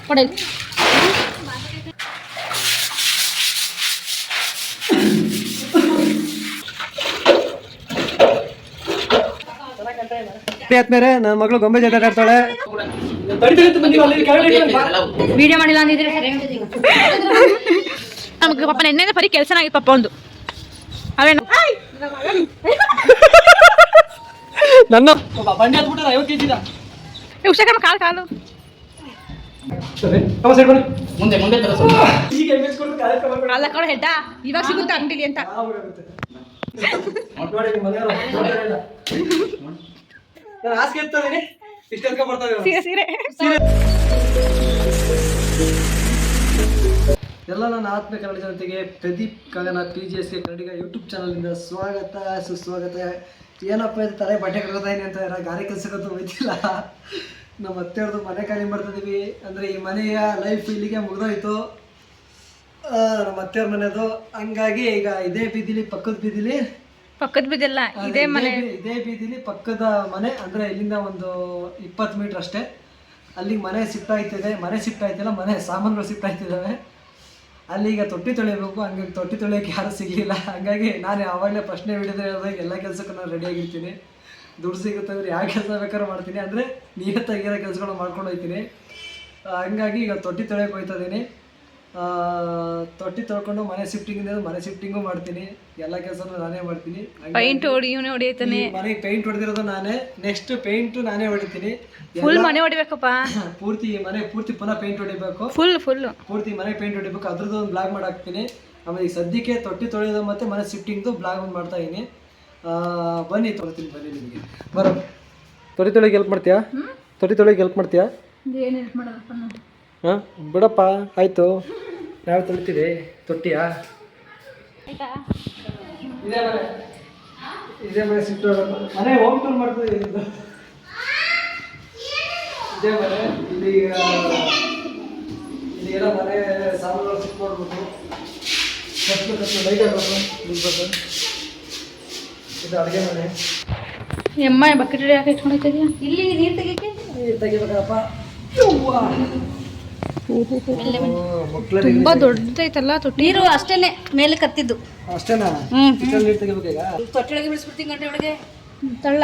ಕೊಡಿ. ಆದ್ಮೇಲೆ ನನ್ನ ಮಗಳು ಗೊಂಬೆ ಜೊತೆ ಆಡ್ತಾಳೆ. ವಿಡಿಯೋ ಮಾಡಿಲ್ಲ ಅಂದಿದ್ರೆ ನಮ್ಗೆ ಪಾಪ ನೆನ್ನೆ ಬರೀ ಕೆಲಸನಾಗಿತ್ತು ಪಾಪ ಒಂದು ಅವೇನು ನನ್ನ ಬಂಡಿ ಹಾಕ್ಬಿಟ್ರೆ 50 kg ಉಷಾಕಮ್ಮ ಕಾಲು ಕಾಲು ಮುಂದೆ ಮುಂದೆ ಕಾಲ ಕಡೆ ಹೆಡ್ಡ ಇವಾಗ ಸಿಗುತ್ತೆ ಅಂಗಡಿಲಿ ಅಂತ ಸೀರೆ ಎಲ್ಲ ನನ್ನ ಆತ್ಮೀಯ ಕನ್ನಡ ಜನತೆಗೆ ಪ್ರದೀಪ್ ಕಾಗನ PGSK ಕನ್ನಡಿಗ ಯೂಟ್ಯೂಬ್ ಚಾನಲಿಂದ ಸ್ವಾಗತ ಸುಸ್ವಾಗತ. ಏನಪ್ಪ ಇದು ತಲೆ ಬಟ್ಟೆ ಕಟ್ಕೋತಾಯಿನಿ ಅಂತ ಗಾರೆ ಕೆಲಸಕ್ಕಂತೂ ಹೋಯ್ತಿಲ್ಲ. ನಮ್ಮ ಅತ್ತೆಯವ್ರದ್ದು ಮನೆ ಖಾಲಿ ಮಾಡ್ತಿದ್ದೀವಿ. ಅಂದರೆ ಈ ಮನೆಯ ಲೈಫ್ ಇಲ್ಲಿಗೆ ಮುಗಿದೋಯ್ತು. ನಮ್ಮ ಅತ್ತೆಯವ್ರ ಮನೆದು ಹಂಗಾಗಿ ಈಗ ಇದೇ ಬೀದಿಲಿ ಪಕ್ಕದ ಬೀದಿಲ್ಲ ಇದೇ ಮನೆ, ಇದೇ ಬೀದಿಲಿ ಪಕ್ಕದ ಮನೆ. ಅಂದರೆ ಇಲ್ಲಿಂದ ಒಂದು 20 ಮೀಟ್ರ್ ಅಷ್ಟೇ. ಅಲ್ಲಿಗೆ ಮನೆ ಶಿಫ್ಟ್ ಆಯ್ತಿದೆ. ಮನೆ ಸಾಮಾನುಗಳು ಶಿಫ್ಟ್ ಆಯ್ತಿದ್ದಾವೆ. ಅಲ್ಲಿ ಈಗ ತೊಟ್ಟಿ ತೊಳಿಬೇಕು. ಹಂಗಾಗಿ ತೊಟ್ಟಿ ತೊಳಿಯೋಕ್ಕೆ ಯಾರೂ ಸಿಗಲಿಲ್ಲ. ಹಂಗಾಗಿ ನಾನು ಆವಾಗಲೇ ಪ್ರಶ್ನೆ ಹಿಡಿದ್ರೆ ಹೇಳಿದಾಗ ಎಲ್ಲ ಕೆಲಸಕ್ಕೂ ನಾನು ರೆಡಿಯಾಗಿರ್ತೀನಿ. ದುಡ್ಡು ಸಿಗುತ್ತೆ ಅಂದರೆ ಯಾವ ಕೆಲಸ ಬೇಕಾದ್ರೂ ಮಾಡ್ತೀನಿ. ಅಂದರೆ ನಿಯತ್ತಾಗಿರೋ ಕೆಲಸಗಳು ಮಾಡ್ಕೊಂಡು ಹೋಗ್ತೀನಿ. ಹಂಗಾಗಿ ಈಗ ತೊಟ್ಟಿ ತೊಳೆಯೋಕೆ ಹೋಗ್ತಾ ಇದ್ದೀನಿ. ತೊಟ್ಟಿ ತೊಳ್ಕೊಂಡು ಮನೆ ಶಿಫ್ಟಿಂಗು ಮಾಡ್ತೀನಿ. ಎಲ್ಲ ಕೆಲಸನೂ ನಾನೇ ಮಾಡ್ತೀನಿ. ಪೈಂಟ್ ಹೊಡಿತಾನೆ. ಮನೆಗೆ ಪೇಂಟ್ ಹೊಡೆದಿರೋದು ನಾನೇ. ನೆಕ್ಸ್ಟ್ ಪೇಂಟ್ ನಾನೇ ಹೊಡಿತೀನಿ. ಫುಲ್ ಮನೆ ಹೊಡಿಬೇಕಪ್ಪ. ಪೂರ್ತಿ ಮನೆ ಪೂರ್ತಿ ಪುನಃ ಪೇಂಟ್ ಹೊಡಿಬೇಕು. ಫುಲ್ ಪೂರ್ತಿ ಮನೆ ಪೇಂಟ್ ಹೊಡಿಬೇಕು. ಅದ್ರದ್ದು ಒಂದು ಬ್ಲಾಗ್ ಮಾಡಾಕ್ತೀನಿ. ಆಮೇಲೆ ಈಗ ಸದ್ಯಕ್ಕೆ ತೊಟ್ಟಿ ತೊಳೆಯೋದು ಮತ್ತು ಮನೆ ಶಿಫ್ಟಿಂಗ್ದು ಬ್ಲಾಗ್ ಒಂದು ಮಾಡ್ತಾ ಇದ್ದೀನಿ. ಬನ್ನಿ ತೊಳಿತೀನಿ. ಬನ್ನಿ ನಿಮಗೆ ಬರೋ. ತೊಟ್ಟಿ ತೊಳೆಗೆ ಹೆಲ್ಪ್ ಮಾಡ್ತೀಯಾ? ಏನು ಹೆಲ್ಪ್ ಮಾಡೋದಪ್ಪ ನೋಡಿ. ಹಾಂ ಬಿಡಪ್ಪ ಆಯಿತು. ನಾವು ತೊಳಿತೀವಿ ತೊಟ್ಟಿಯಾ? ಇದೇ ಮನೆ ಶಿಫ್ಟ್ ಮನೆ ಹೋಮ್ ಟೂರ್ ಮಾಡ್ತೀವಿ. ಇದೇ ಮನೆ ಇಲ್ಲಿಗೆಲ್ಲ ಮನೆ ಸಾಮಾನುಗಳು ಶಿಫ್ಟ್ ಮಾಡ್ಬೇಕು. ಲೈಟ್ ಹಾಕ್ಬೇಕು, ನಿಲ್ಬೇಕು. ಇದು ಅಡುಗೆ ಮನೆ. ಎಮ್ಮ ಬಕೆಟ್ ಯಾಕೆ ಇಟ್ಕೊಂಡಿದ್ದೀಯಾ? ಇಲ್ಲಿ ನೀರು ತೆಗಿಬೇಕಪ್ಪ. ತುಂಬಾ ದೊಡ್ಡದೈತಲ್ಲ ತೊಟ್ಟಿ. ನೀರು ಅಷ್ಟೇನೆ ಮೇಲೆ ಕತ್ತಿದ್ದು ಅಷ್ಟೇನಾ? ನೀರು ತೆಗಿಬೇಕೀಗ. ತೊಟ್ಟೊಳಗೆ ಬಿಡಿಸ್ಬಿಡ್ತೀನಿ ಗಂಟೆ ಒಳಗೆ ತಳ್ಳ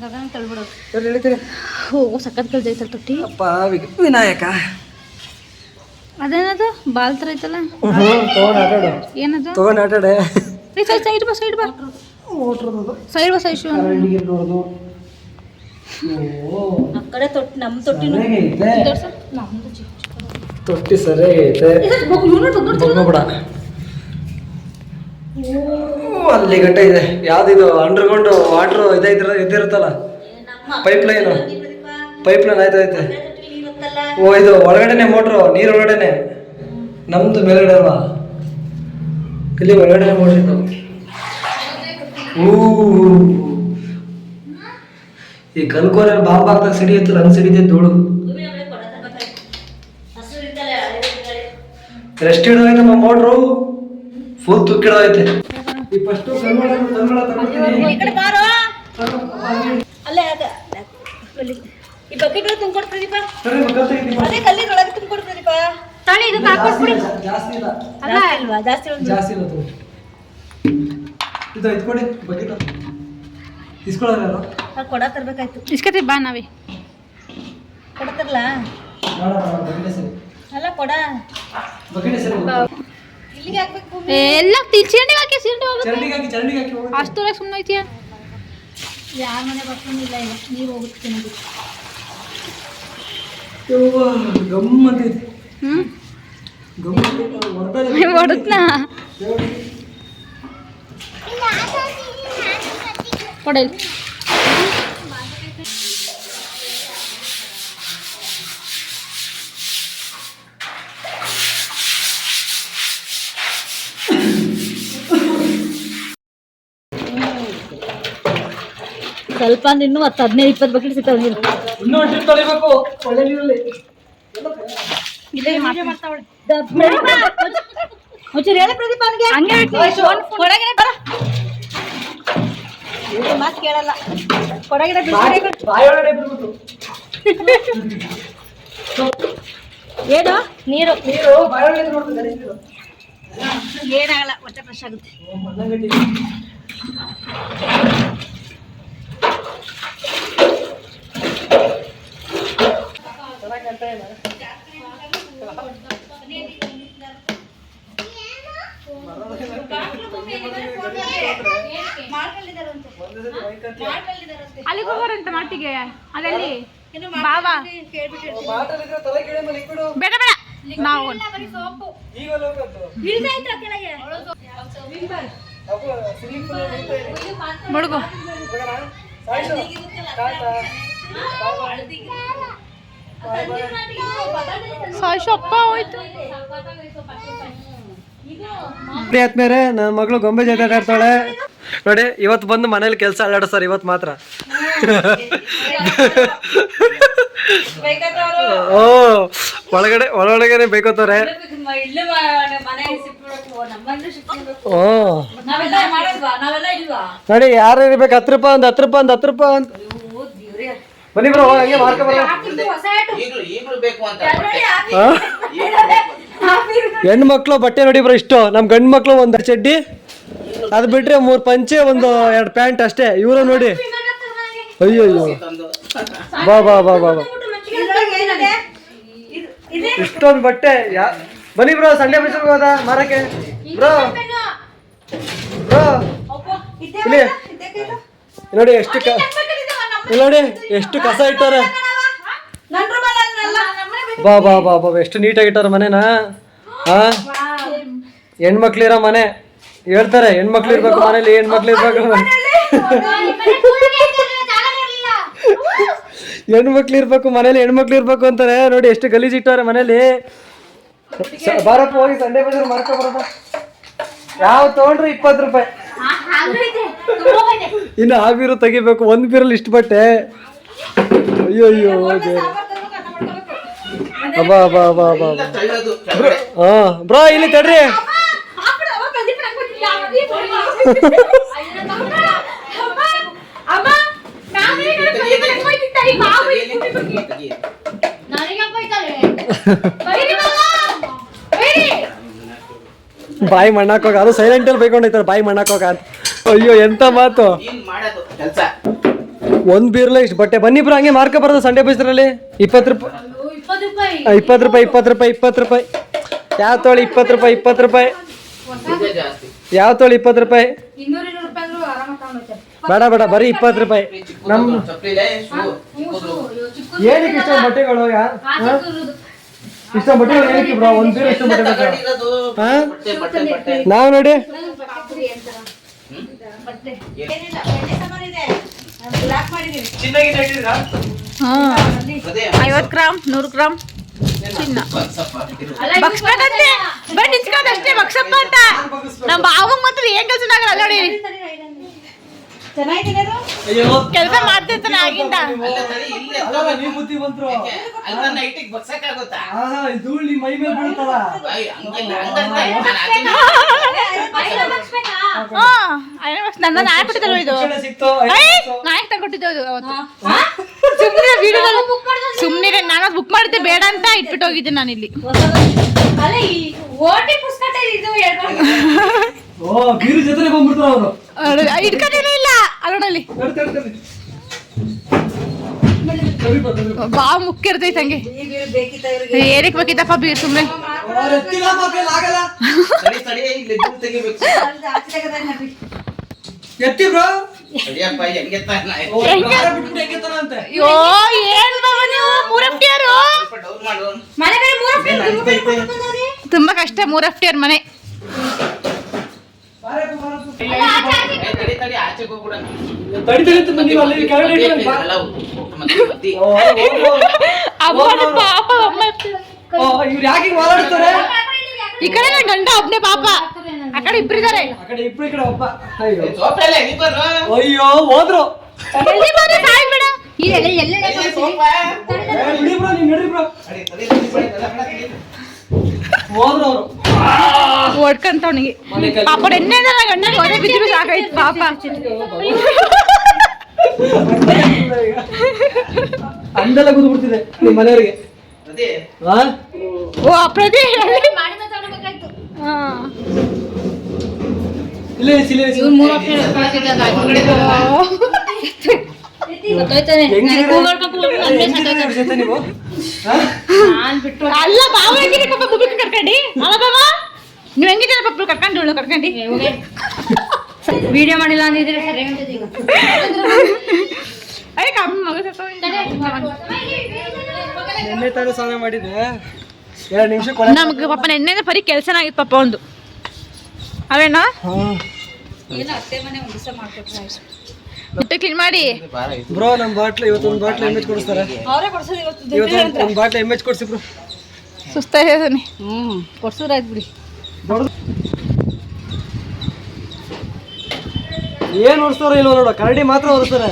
ಗಗನ ತಳ್ಬಿಡೋದು. ಹೇಳ್ತೀರಿ ಓ ಸಖತ್ ಕಳ್ದೈತಲ್ಲ ತೊಟ್ಟಿ. ಅಪ್ಪ ವಿನಾಯಕ ಅದೇನದು ಬಾಲ್ ಥರ ಐತಲ್ಲ. ತಗೊಂಡು ಆಟಾಡು. ಏನದು? ತಗೊಂಡು ಆಟಾಡೆ. ಸೈಡ್ ಬಾ ಮೋಟ್ರದ್ದು ಸೈಡ್ ಬಾ ಸೈಡ್ ಕರೆಂಟಿಗೆ ನೋಡೋದು. ಆ ಕಡೆ ತೊಟ್ಟಿ ನಮ್ಮ ತೊಟ್ಟಿ ತೊಟ್ಟಿ ಸರಿಯಾಗೈತೆ. ಬಿಡ ಅಲ್ಲಿ ಗಂಟೆ ಇದೆ. ಯಾವ್ದಿದು ಅಂಡರ್ಗ್ರೌಂಡ್ ವಾಟ್ರ್ ಇದಿರುತ್ತಲ್ಲ, ಪೈಪ್ ಲೈನ್ ಆಯ್ತೈತೆ. ಓ ಇದು ಒಳಗಡೆನೆ ಮೋಟ್ರು, ನೀರು ಒಳಗಡೆನೆ. ನಮ್ದು ಮೇಲ್ಗಡೆ ಅಲ್ವಾ, ಇಲ್ಲಿ ಒಳಗಡೆ ಮೋಟ್ರ್ ಇತ್ತು. ಈ ಕಲ್ಕೋರಲ್ಲಿ ಬಾಂಬ್ ಹಾಕ್ದಾಗ ಸಿಡಿಯುತ್ತಲ್ಲ ಹಂಗೆ ಸಿಡಿದೆ ಧೂಳು. ರೆಸ್ಟ್ ಹಿಡಿದೋಯ್ತಮ್ಮ ಮೋಟ್ರು, ಫುಲ್ ತುಕ್ಕಿಡೋಯ್ತೆ. ಈ ಫಸ್ಟು ಕಲ್ಮಳ ಈ ಬಕೆಟ್ ತುಂಬಿಕೊಡ್ತೀಪ. ಅದೇ ಕಲ್ಲಿನೊಳಗೆ ತುಂಬಿಕೊಡ್ತೀಪ. ತಾಳಿ ಇದು ಜಾಸ್ತಿ ಇಲ್ಲ. ಅಲ್ಲ ಅಲ್ವಾ? ಜಾಸ್ತಿ ಇಲ್ಲ ತಗೋ. ಇದು ಇಟ್ಕೊಡಿ ಬಕೆಟ್. ಇಸ್ಕೊಳ್ಳೋರು ಕೊಡ ತರ್ಬೇಕಾಯ್ತು. ಇಸ್ಕತಿ ಬಾ ನಾವೇ ಕೊಡತಾರಲ್ಲ. ಅಲ್ಲ ಕೊಡ ಇಲ್ಲಿಗೆ ಹಾಕ್ಬೇಕು. ಎಲ್ಲ ಚರಂಡಿಗೆ ಹಾಕಿ ಚರಂಡಿಗೆ ಹಾಕಿ ಅಷ್ಟು ಸುಮ್ಮನೆ ಐತಿಯಾ? ಯಾರ ಮನೆ ಬರ್ಕೊಂಡಿಲ್ಲ. ಈಗ ನೀವು ಹೋಗುತ್ತೆ ನೋಡಿ. ಗಮ್ಮತ್ತೈತಿ. ಹೊಡತ್ನಾ ಕೊಡ. ಸ್ವಲ್ಪ ಇನ್ನೂ 10-15-20 ಬಕೆಟ್ ಸಿಗ್ತಾವೆ ನೀರು. ಇನ್ನೂ ತೊಳಿಬೇಕು ಒಳ್ಳೆ ನೀರಲ್ಲಿ. ಒಂಚೂರು ಹೇಳಿ ಪ್ರದೀಪ ಅವನಿಗೆ. ಕೊಡಗಿನ ಬರ ಮಾತು ಕೇಳಲ್ಲ. ಕೊಡಗಿನ ಬಾಯೊಳಗಡೆ ಬಿಡ್ಬೇಕು. ಏನು ನೀರು ನೀರು ಬಾಯಲ್ಲಿ ನೋಡ್ತಿದ್ದಾರೆ ನೀರು ಏನಾಗಲ್ಲ ಹೊಟ್ಟೆ ಫ್ರೆಶ್ ಆಗುತ್ತೆ. ಮಣ್ಣಗಟ್ಟಿ ಚೆನ್ನಾಗಿ ಕಾಣ್ತಾ ಇಲ್ಲ. ಅಲ್ಲಿಗೆ ಹೋಗೋರಂತ ಮಾಟಿಗೆ ಅದಲ್ಲಿ ಬಾಬಾ ಬಾಟಲಿದ್ರೆ ತಲೆ ಕೆಳಗೆ ಮೇಲೆ ಇಟ್ಬಿಡು. ಬೇಡ ಬೇಡ ನಾವು ಈಗ ಹೋಗೋದು ಅಪ್ಪು ಸ್ವಿಮ್ಮಿಂಗ್ ಪೂಲ್ ಹೋಗ್ತಾ ಇದೆ. ಮುಳುಗು ಹೋಗೋಣ? ಸಾಯ್ಸು. ಟಾಟಾ. ಬಾಯ್ ಬಾಯ್. ಸಾಯ್ಸಪ್ಪ ಹೋಯ್ತು. ಆದ್ಮೇಲೆ ನನ್ನ ಮಗಳು ಗೊಂಬೆ ಜೊತೆ ಆಡ್ತಾಳೆ ನೋಡಿ. ಇವತ್ತು ಬಂದು ಮನೇಲಿ ಕೆಲಸ ಅಲ್ಲಾಡಿಸ್ತಾರೆ ಇವತ್ತು ಮಾತ್ರ. ಓ ಒಳಗಡೆ ಬೇಕೋತಾರೆ. ಓ ನೋಡಿ ಯಾರು ಇರ್ಬೇಕು. 10 ರೂಪಾಯಿ ಒಂದು 10 ರೂಪಾಯಿ ಒಂದು 10 ರೂಪಾಯಿ ಅಂತ ಬನ್ನಿ ಬ್ರೋ ಹಂಗೆ ಮಾರ್ಕ ಬರೋ. ಹೆಣ್ಮಕ್ಳು ಬಟ್ಟೆ ನೋಡಿ ಬ್ರೋ ಇಷ್ಟು. ನಮ್ ಗಂಡು ಮಕ್ಳು ಒಂದು ಚಡ್ಡಿ, ಅದು ಬಿಟ್ರೆ 3 ಪಂಚೆ ಒಂದು 2 ಪ್ಯಾಂಟ್ ಅಷ್ಟೇ. ಇವರು ನೋಡಿ ಅಯ್ಯೋ ಬಾ ಬಾ ಬಾ ಬಾ ಬಾ ಇಷ್ಟೊಂದು ಬಟ್ಟೆ. ಬನ್ನಿ ಬ್ರೋ ಸಂಡೆ ಬೀಚ್ ಹೋದ ಮಾರಕ್ಕೆ. ಬ್ರೋ ಬ್ರೋ ಇಲ್ಲಿ ನೋಡಿ ಎಷ್ಟು ನೋಡಿ ಎಷ್ಟು ಕಸ ಇಟ್ಟವ್ರೆ. ಬಾ ಬಾ ಬಾ ಬಾ ಎಷ್ಟು ನೀಟಾಗಿ ಇಟ್ಟವ್ರ ಮನೆನಾ. ಹಾ ಹೆಣ್ಮಕ್ಳಿರೋ ಮನೆ ಹೇಳ್ತಾರೆ. ಹೆಣ್ಮಕ್ಳು ಇರ್ಬೇಕು ಮನೇಲಿ, ಹೆಣ್ಮಕ್ಳು ಇರ್ಬೇಕು ಹೆಣ್ಮಕ್ಳು ಇರ್ಬೇಕು ಮನೇಲಿ, ಹೆಣ್ಮಕ್ಳು ಇರ್ಬೇಕು ಅಂತಾರೆ. ನೋಡಿ ಎಷ್ಟು ಗಲೀಜ್ ಇಟ್ಟವ್ರೆ ಮನೇಲಿ. ಬಾರಪ್ಪ ಹೋಗಿ ಸಂಡೆ ಬಜಾರ್ ಮಾರ್ಕೊ ಬರೋದ. ಯಾವ ತಗೊಂಡ್ರು 20 ರೂಪಾಯಿ. ಇನ್ನು ಆ ಬೀರು ತೆಗಿಬೇಕು. ಒಂದು ಬೀರಲ್ಲಿ ಇಷ್ಟು ಬಟ್ಟೆ. ಅಯ್ಯೋ ಅಯ್ಯೋ ಅಬ್ಬಾ ಅಬ್ಬಾ ಅಬ್ಬಾ ಅಬ್ಬಾ. ಹಾ ಬ್ರೋ ಇಲ್ಲಿ ತಡ್ರಿ. ಬಾಯಿ ಮಣ್ಣಾಕೋಗ ಅದು ಸೈಲೆಂಟಲ್ಲಿ ಬೈಕೊಂಡೈತಾರೆ ಬಾಯಿ ಮಣ್ಣಾಕೋಗ ಅಂತ. ಅಯ್ಯೋ ಎಂತ ಮಾತು. ಒಂದ್ ಬೀರ್ಲ ಇಷ್ಟು ಬಟ್ಟೆ. ಬನ್ನಿ ಬ್ರೋ ಹಂಗೆ ಮಾರ್ಕ ಬರೋದು ಸಂಡೆ ಬೀಚ್ರಲ್ಲಿ. 20 ರೂಪಾಯಿ 20 ರೂಪಾಯಿ 20 ರೂಪಾಯಿ 20 ರೂಪಾಯಿ. ಯಾವ ತೋಳಿ 20 ರೂಪಾಯಿ 20 ರೂಪಾಯಿ. ಯಾವ ತೋಳಿ 20 ರೂಪಾಯಿ. ಬೇಡ ಬೇಡ ಬರೀ 20 ರೂಪಾಯಿ. ನಮ್ ಏನಕ್ಕೆ ಇಷ್ಟ ಬಟ್ಟೆಗಳು? ಇಷ್ಟ ಬಟ್ಟೆಗಳು ಏನಕ್ಕೆ ಬ್ರೋ? ಒಂದ್ ಬೀರ್ ಇಷ್ಟ ಬಟ್ಟೆ ಬೇಕು. ನಾವ್ ನೋಡಿ 50 ಗ್ರಾಮ್ 100 ಗ್ರಾಮ್ ಚಿನ್ನ ಬಗ್ಸ್ಬೇಕಂತೆ. ಬಟ್ ನಿಂತ್ಕೊಂಡಷ್ಟೇ ಬಗ್ಸಪ್ಪ ಅಂತ. ನಮ್ಮ ಬಾವಂಗ್ ಮಾತ್ರ ಏನ್ ಕೆಲಸ ಆಗಲ್ಲ. ಅಲ್ಲ ನೋಡಿ ಕೆಲಸ ಮಾಡ್ತಿರ್ತಾನೆ ಆಗಿಂದ. ನನ್ನ ನಾಯಕ್ ಕೊಟ್ಟಿದ್ದಲ್ವ ಇದು? ನಾಯಕ್ ತಗೊಂಡಿದ್ದು ಸುಮ್ನಿರೆ. ನಾನು ಬುಕ್ ಮಾಡಿದ್ದೆ ಬೇಡ ಅಂತ ಇಟ್ಬಿಟ್ಟು ಹೋಗಿದ್ದೆ ನಾನು ಇಲ್ಲಿ. ಇಟ್ಕೊಂಡಿಲ್ಲ ಇಲ್ಲ ಅಲ್ಲೋಡಲ್ಲಿ ಬಾ ಮುಖ್ಯ ಇರ್ತೈತೆ ಹಂಗೆ. ಏನಕ್ಕೆ ಬೇಕಿತ್ತಪ್ಪ ಬೀರ್ ಸುಮ್ಮನೆ. ಎತ್ತಿ ಬ್ರೋ. ಅಯ್ಯೋ ಏನ್ ಬಾಬಾ ನೀವು 3 FTR ತುಂಬಾ ಕಷ್ಟ. 3 FTR ಮನೆ. ಈ ಕಡೆ ನನ್ನ ಗಂಡ ಒಬ್ನೇ ಪಾಪ. ಆ ಕಡೆ ಇಬ್ರಿದ್ದಾರೆ. ಅಯ್ಯೋ ಹೋದ್ರು. ಓಡ್ಕಂತ ಅವನಿಗೆ ಪಾಪ ಎಣ್ಣೆ ಗಂಡ ಒಡೆ ಬಿದ್ದು ಸಾಕಾಯ್ತು ಪಾಪ. ಅಂದೆಲ್ಲ ಕೂತ್ಬಿಡ್ತಿದೆ ನಿಮ್ಮ ಮನೆಯವರಿಗೆ. ಹಾ ಓ ಪ್ರತಿ ಮಾಡಿ ಮಾತಾಡ್ಬೇಕಾಯ್ತು. ಇಲ್ಲೇ ಇವ್ರು 3 ವರ್ಷ ಗೊತ್ತಾಯ್ತಾನೆ ಜೊತೆ ನೀವು ನಾನ್ ಬಿಟ್ಟು ಅಲ್ಲ ಬಾವ ಹೆಂಗಿದೆ ಪಾಪ ಬುಬ್ಬಿ ಕರ್ಕಂಡಿ ಅಲ್ಲ ಬಾವ ನೀವು ಹೆಂಗಿದ್ದೀರ ಪಾಪ ಕರ್ಕಂಡಿ ವಿಡಿಯೋ ಮಾಡಿಲ್ಲ ಅಂದಿದ್ರೆ ಸರಿ ಅಂತದೆ ಈಗ. ಅಯ್ಯ ಕಮ್ಮಿ ಮಗ ನಿನ್ನೆ ತಾನೇ ಸ್ನಾನ ಮಾಡಿದ್ದೆ 2 ನಿಮಿಷ ನಮ್ಗೆ ಪಾಪ ನೆನ್ನೆ ಬರೀ ಕೆಲಸನಾಗಿತ್ತು ಪಾಪ ಒಂದು ಅವೇನಾ ಏನೋ ಅತ್ತೆ ಮನೆ ಒಂದು ದಿವಸ ಮಾಡ್ಕೊಟ್ರೆ ಮುಟ್ಟೆ ಕ್ಲೀನ್ ಮಾಡಿ ಬ್ರೋ ನಮ್ಮ ಬಾಟ್ಲು ಇವತ್ತೊಂದು ಬಾಟ್ಲು ಎಮ್ಮೆಚ್ ಕೊಡಿಸ್ತಾರೆ. ಅವರೇ ಕೊಡ್ಸೋದು ಇವತ್ತು. ಇವತ್ತು ಒಂದು ಬಾಟ್ಲು ಎಮ್ಮೆಚ್ ಕೊಡಿಸಿ ಬ್ರೋ. ಸುಸ್ತಾಗಿದ್ದೀನಿ ಕೊಡ್ಸೋದಾಯ್ತು ಬಿಡಿ. ಏನು ಒರೆಸ್ತಾರೋ ಇಲ್ವೋ ನೋಡು, ಕರಡಿ ಮಾತ್ರ ಒರೆಸ್ತಾರೆ.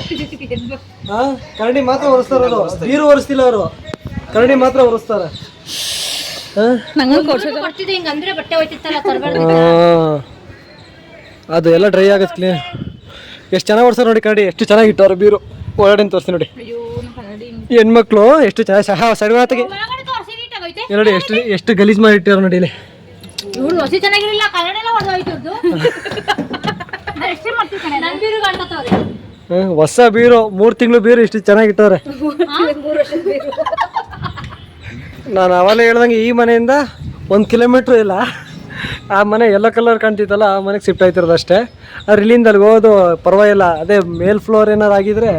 ಹಾ ಕರಡಿ ಮಾತ್ರ ಒರೆಸ್ತಾರೆ, ಅವರು ನೀರು ಒರೆಸ್ತಿಲ್ಲ, ಅವರು ಕರಡಿ ಮಾತ್ರ ಒರೆಸ್ತಾರೆ. ನಂಗೆ ಕೊಡ್ತಿದ್ದೆ ಹಿಂಗ ಅಂದ್ರೆ ಬಟ್ಟೆ ಹೋಯ್ತಿತ್ತಲ್ಲ ತರಬಾರ್ದು. ಅದು ಎಲ್ಲ ಡ್ರೈ ಆಗುತ್ತೆ ಕ್ಲೀನ್. ಎಷ್ಟು ಚೆನ್ನಾಗಿ ಒರೆಸ್ತಾರೆ ನೋಡಿ ಕರಡಿ, ಎಷ್ಟು ಚೆನ್ನಾಗಿಟ್ಟವ್ರು ಬೀರು ಒಳಗಡೆ ತೋರಿಸ್ತೀನಿ ನೋಡಿ. ಹೆಣ್ಮಕ್ಳು ಎಷ್ಟು ಚೆನ್ನಾಗಿ ಸಡಿವಾತಿಗೆ ನೋಡಿ ಎಷ್ಟು ಗಲೀಜ್ ಮಾಡಿ ಇಟ್ಟಿರೋ ನೋಡಿ ಇಲ್ಲಿ. ಇವ್ರು ಹೊಸಿ ಚೆನ್ನಾಗಿರಲಿಲ್ಲ, ಕನ್ನಡ ಹೊಡೆದೋಯ್ತು. ನನ್ ಬೀರು ಕಾಣ್ತವ್ರೆ. ಹೊಸ ಬೀರು 3 ತಿಂಗಳು ಬೀರು ಇಷ್ಟು ಚೆನ್ನಾಗಿಟ್ಟವ್ರೆ. ನಾನು ಅವಾಗಲೇ ಹೇಳ್ದಂಗೆ ಈ ಮನೆಯಿಂದ 1 ಕಿಲೋಮೀಟ್ರ್ ಇಲ್ಲ, ಆ ಮನೆ ಎಲ್ಲೋ ಕಲರ್ ಕಾಣ್ತಿತ್ತಲ್ಲ ಆ ಮನೆಗೆ ಶಿಫ್ಟ್ ಆಯ್ತಿರೋದು ಅಷ್ಟೇ. ಆದ್ರೆ ಇಲ್ಲಿಂದ ಅಲ್ಲಿಗೆ ಹೋಗೋದು ಪರವಾಗಿಲ್ಲ. ಅದೇ ಮೇಲ್ ಫ್ಲೋರ್ ಏನಾರು ಆಗಿದ್ರೆ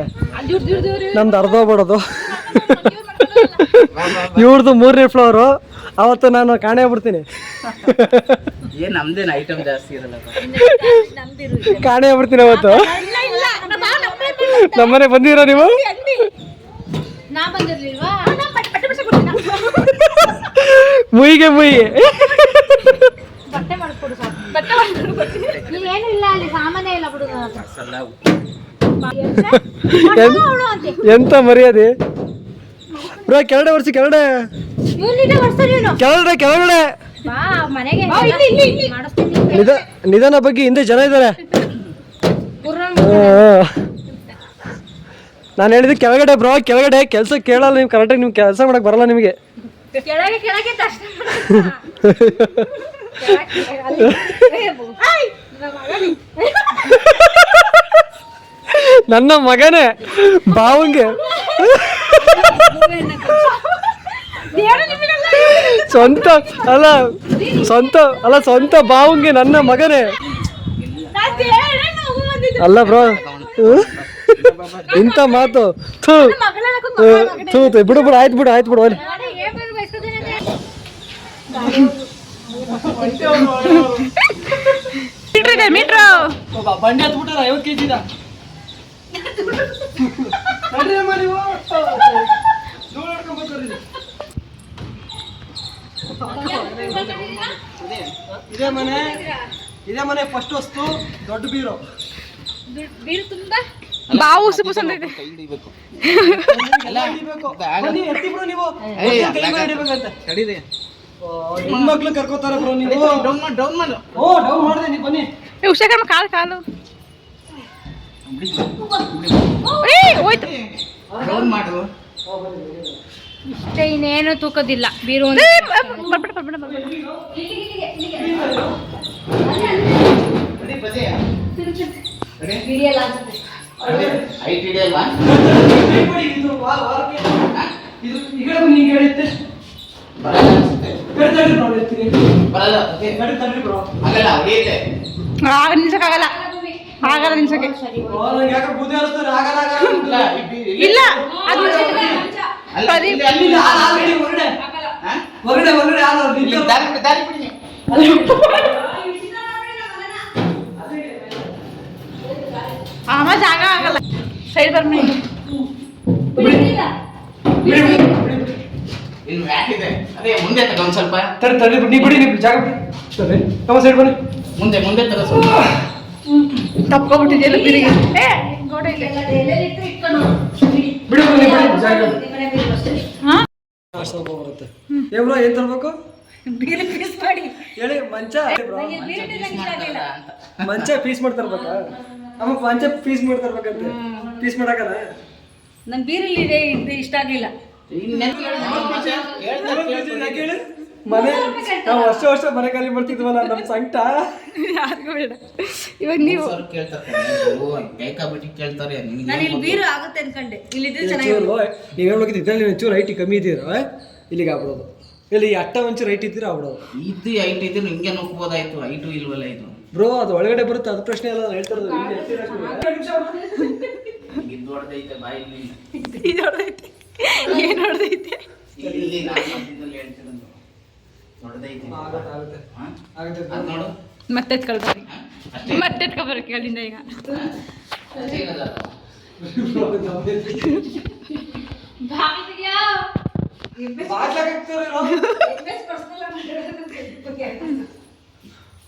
ನಮ್ದು ಅರ್ಧೋಗ್ಬಿಡೋದು. ಇವ್ರದ್ದು 3ನೇ ಫ್ಲೋರು. ಅವತ್ತು ನಾನು ಕಾಣೆ ಬಿಡ್ತೀನಿ, ನಮ್ದೇನು ಐಟಮ್ ಜಾಸ್ತಿ ಇರಲ್ಲ. ಕಾಣೆ ಬಿಡ್ತೀನಿ ಅವತ್ತು. ನಮ್ಮನೆ ಬಂದಿರೋ ನೀವು? ನಾ ಬಂದಿರ್ಲಿಲ್ವಾ? ಮುಯಿಗೆ ಬಟ್ಟೆ ಮಾಡ್ಕೊಡು ಸಾಕು. ಏನು ಇಲ್ಲ ಅಲ್ಲಿ ಸಾಮಾನೇ ಇಲ್ಲ ಬಿಡು. ಎಂತ ಮರ್ಯಾದೆ ಬ್ರೋ. ಕೆಳಗಡೆ ಒರೆಸಿ, ಕೆಳಗಡೆ ಬಾ ಮನೆಗೆ ಮಾಡಿಸ್ತೀನಿ. ನಿಧಾನ ಬಗ್ಗೆ ಹಿಂದೆ ಜನ ಇದ್ದಾರೆ. ನಾನು ಹೇಳಿದ್ದು ಕೆಳಗಡೆ ಬ್ರೋ, ಕೆಳಗಡೆ ಕೆಲಸ ಕೇಳಲ್ಲ ನೀವು ಕರೆಕ್ಟಾಗಿ. ನೀವು ಕೆಲಸ ಮಾಡಕ್ ಬರಲ್ಲ ನಿಮಗೆ. ಕೆಳಗೆ ನನ್ನ ಮಗನೇ ಬಾವಂಗೆ ಸ್ವಂತ ಬಾವಂಗೆ ನನ್ನ ಮಗನೇ ಅಲ್ಲ ಬ್ರೋ. ಇಂಥ ಮಾತು ಥೂ ಬಿಡು ಆಯ್ತು ಬಿಡು ಅಲ್ಲಿ. ಮೀಟ್ರು ಬಂಡಿ ಹತ್ಬಿಟ್ಟಾರ 50 kg ದ. ಇದೇ ಮನೆ ಫಸ್ಟ್ ವಸ್ತು. ದೊಡ್ಡ ಬೀರು ತುಂಬಾ ಬಾವು ಉಸುಪುಸ್ ಅಂತೈತೆ. ಹೆಣ್ಮಕ್ಳು ಕರ್ಕೋತಾರ ಬ್ರೋ ನೀವು. ಡೌನ್ ಮಾಡಿದೆ ನೀವು ಬನ್ನಿ. ಉಷಾಕಮ್ಮ ಕಾಲು ಹೋಯ್ತು. ಇಷ್ಟೇ, ಇನ್ನೇನು ತೂಕದಿಲ್ಲ ಬೀರು. ನಿಲ್ಸಕ್ಕಾಗಲ್ಲ, ನಿಲ್ಸಕ್ಕೆ ಇಲ್ಲ. ಅದು ಆಮೇಲೆ ಜಾಗ ಆಗಲ್ಲ. ಸೈಡ್ ಬರ್ಮಿ ಮುಂದೆ ತಗೋ ಒಂದ್ ಸ್ವಲ್ಪ. ಸೈಡ್ ಬನ್ನಿ. ಮುಂದೆ ತಗೋ ಸ್ವಲ್ಪ. ತಪ್ಕೊಬಿಟ್ಟಿದೆಯಲ್ಲ ಬಿರಿಗೆ. ಗೋಡೆ ಇದೆ. ಬರುತ್ತೆ. ಏಬ್ರೋ ಏನ್ ತರ್ಬೇಕು? ಹೇಳಿ. ಮಂಚ ಪೀಸ್ ಮಾಡ್ತರ್ಬೇಕಾ? ಅಮ್ಮ ಮಂಚ ಪೀಸ್ ಮಾಡ್ತರ್ಬೇಕಂತೆ. ಪೀಸ್ ಮಾಡಕಲ್ಲ. ನನ್ ಬೀರಲ್ಲಿ ಇದೆ ಇಷ್ಟ ಆಗ್ಲಿಲ್ಲ. ಮನೆ ನಾವು ವರ್ಷ ಮನೆ ಖಾಲಿ ಮಾಡ್ತಿದ್ವಲ್ಲ ನಮ್ಮ ಸಂಕಟ ಯಾರಿಗೂ ಬೇಡ. ಇವಾಗ ನೀವು ಬೇಕಾಬಿಟ್ಟು ಕೇಳ್ತಾರೆ ನಾನು ಇಲ್ಲಿ ಬೀರು ಆಗುತ್ತೆ ಅನ್ಕೊಂಡೆ. ಇಲ್ಲಿದ್ರೆ ನೀವು ಹೇಳ್ಬೇಕಿತ್ತು ಇದ್ರಲ್ಲಿ ಒಂಚೂರು ಹೈಟ್ ಕಮ್ಮಿ ಇದ್ದೀರ ಇಲ್ಲಿಗೆ ಆಗ್ಬಿಡೋದು. ಇಲ್ಲಿ ಅಟ್ಟ ಒಂಚೂರು ಹೈಟ್ ಇದ್ದೀರ ಆಗ್ಬಿಡೋದು. ಇದು ಹೈಟ್ ಇದ್ರೆ ಹಿಂಗೆ ನುಗ್ಬೋದಾಯ್ತು. ಹೈಟು ಇಲ್ವಲ್ಲ ಇದು ಬ್ರೋ, ಅದು ಒಳಗಡೆ ಬರುತ್ತೆ, ಅದು ಪ್ರಶ್ನೆ ಎಲ್ಲ ಹೇಳ್ತಾ ಇರೋದು. ಇದು ಹೊಡೆದೈತೆ ಬಾಯಲ್ಲಿ. ಇದು ಹೊಡೆದೈತೆ. ಏನು ಹೊಡೆದೈತೆ? ಇಲ್ಲಿ ನಾನು ಮಧ್ಯದಲ್ಲಿ ಹೇಳ್ತಿರೋದು ಹೊಡೆದೈತೆ. ಅದು ನೋಡು ಮತ್ತೆ ಎತ್ಕೊಳ್ತಾರೆ. ಮತ್ತೆ ಎತ್ಕೊಬರಕ್ಕೆ ಅಲ್ಲಿಂದ ಈಗ ಅಷ್ಟೇ ಇರೋದು.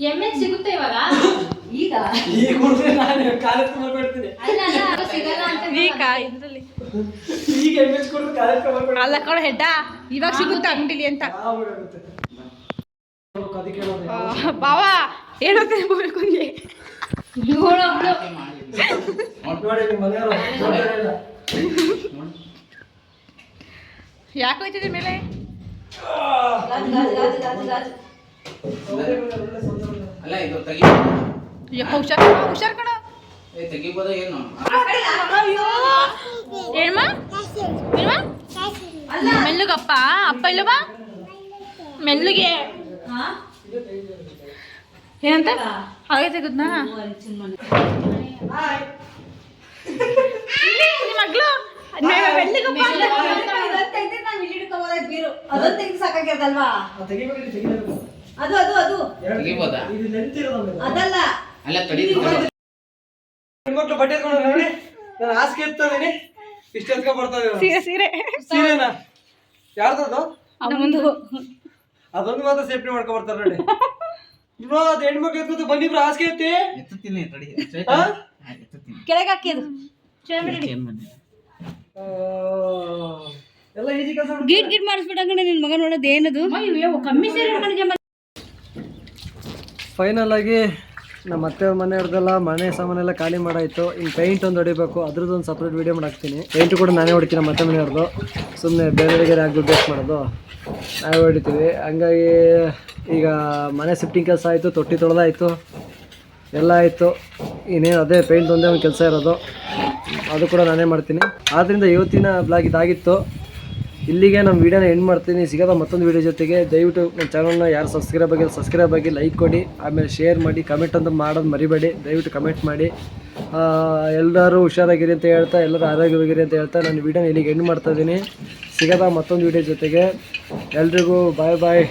ಎಮ್ಮೆ ಸಿಗುತ್ತೆ ಇವಾಗ. ಈಗ ಸಿಗಲ್ಲ ಅಂತ ಈಗ ಇದ್ರಲ್ಲಿ ಅಲ್ಲ ಕಣ ಹೆಡ್ಡ ಇವಾಗ ಸಿಗುತ್ತೆ ಅಂಗಡಿಲಿ ಅಂತ. ಬಾವ ಹೇಳೋಕೆ ಬೇಕು ನಿಂಗೆ. ಯಾಕೆ ಹೋಯ್ತಿದೆ ಮೇಲೆ? ಅಲ್ಲ ಇದು ತೆಗಿಬೋದಾ? ಹುಷಾರ್ ಹುಷಾರ್ ಕಣ. ತೆಗಿಬೋದ ಏನು? ಏನ್ಮ ಮೆಲ್ಲುಗಪ್ಪ. ಅಪ್ಪ ಇಲ್ಲವಾ ಮೆಲ್ಲುಗೆ ಏನಂತ ಹಾಗೆ ತೆಗುದ್ನಾ ನಿಮ್ಮ ಮಗ್ಳು ಮೆಲ್ಲುಗಪ್ಪ. ತೆಗಿಬೋದಾ? ಅದಲ್ಲ ಅಲ್ಲ ತಡೀರಿ. ಹೆಣ್ಮಕ್ಳು ಬಟ್ಟೆ ಎತ್ಕೊಂಡು ನೋಡಿ, ನಾನು ಹಾಸಿಗೆ ಎತ್ತದೀನಿ, ಇಷ್ಟು ಎತ್ಕೊಂಡ್ ಬರ್ತಾವೆ. ಸೀರೆ ಸೀರೆ ಸೀರೆನಾ? ಯಾರ್ದದು? ಮುಂದೆ ಅದೊಂದು ಮಾತ್ರ ಸೇಫ್ಟಿ ಮಾಡ್ಕೊಂಡ್ ಬರ್ತಾರೆ ನೋಡಿ. ಬ್ರೋ, ಅದು ಹೆಣ್ಮಕ್ಳು ಎತ್ಕೊತ ಬನ್ನಿ ಬ್ರೋ, ಹಾಸಿಗೆ ಎತ್ತಿ. ಎತ್ತುತ್ತೀನಿ ತಡಿ. ಎತ್ತುತ್ತೀನಿ. ಕೆಳಗೆ ಹಾಕಿ ಅದು ಏನ್ ಬಂದಿದೆ? ಎಲ್ಲ ಈಜಿ ಕೆಲಸ. ಗೀಟ್ ಗೀಟ್ ಮಾಡಿಸ್ಬಿಟ್ಟಂಗಡೆ ನಿನ್ ಮಗ ನೋಡೋದು ಏನದು ಕಮ್ಮಿ ಸೇರಿ. ಫೈನಲ್ ಆಗಿ ನಮ್ಮ ಅತ್ತೆ ಮನೆಯವ್ರದ್ದೆಲ್ಲ ಮನೆ ಸಾಮಾನೆಲ್ಲ ಖಾಲಿ ಮಾಡಾಯಿತು. ಇನ್ನು ಪೇಂಟ್ ಒಂದು ಹೊಡಿಬೇಕು, ಅದ್ರದ್ದು ಒಂದು ಸಪ್ರೇಟ್ ವೀಡಿಯೋ ಮಾಡಾಕ್ತೀನಿ. ಪೇಂಟ್ ಕೂಡ ನಾನೇ ಹೊಡಿತೀನಿ ನಮ್ಮ ಅತ್ತೆ ಮನೆಯವ್ರದ್ದು. ಸುಮ್ಮನೆ ಬೇರೆ ಆಗಿ ವೇಸ್ಟ್ ಮಾಡೋದು ನಾವೇ ಹೊಡಿತೀವಿ. ಹಂಗಾಗಿ ಈಗ ಮನೆ ಶಿಫ್ಟಿಂಗ್ ಕೆಲಸ ಆಯಿತು, ತೊಟ್ಟಿ ತೊಳೆದಾಯಿತು, ಎಲ್ಲ ಆಯಿತು. ಇನ್ನೇನು ಅದೇ ಪೇಂಟ್ ಒಂದೇ ಒಂದು ಕೆಲಸ ಇರೋದು, ಅದು ಕೂಡ ನಾನೇ ಮಾಡ್ತೀನಿ. ಆದ್ದರಿಂದ ಇವತ್ತಿನ ಬ್ಲಾಗ್ ಇದಾಗಿತ್ತು. ಇಲ್ಲಿಗೆ ನಮ್ಮ ವೀಡಿಯೋನ ಎಂಡ್ ಮಾಡ್ತೀನಿ. ಸಿಗೋದ ಮತ್ತೊಂದು ವೀಡಿಯೋ ಜೊತೆಗೆ. ದಯವಿಟ್ಟು ನನ್ನ ಚಾನಲ್ನ ಯಾರು ಸಬ್ಸ್ಕ್ರೈಬ್ ಆಗಿ ಲೈಕ್ ಕೊಡಿ, ಆಮೇಲೆ ಶೇರ್ ಮಾಡಿ, ಕಮೆಂಟ್ ಅಂತ ಮಾಡೋದು ಮರಿಬೇಡಿ. ದಯವಿಟ್ಟು ಕಮೆಂಟ್ ಮಾಡಿ. ಎಲ್ಲರೂ ಹುಷಾರಾಗಿರಿ ಅಂತ ಹೇಳ್ತಾ, ಎಲ್ಲರೂ ಆರೋಗ್ಯವಾಗಿರಿ ಅಂತ ಹೇಳ್ತಾ ನಾನು ವೀಡಿಯೋನ ಇಲ್ಲಿಗೆ ಎಂಡ್ ಮಾಡ್ತಾಯಿದ್ದೀನಿ. ಸಿಗೋದ ಮತ್ತೊಂದು ವೀಡಿಯೋ ಜೊತೆಗೆ. ಎಲ್ರಿಗೂ ಬಾಯ್ ಬಾಯ್.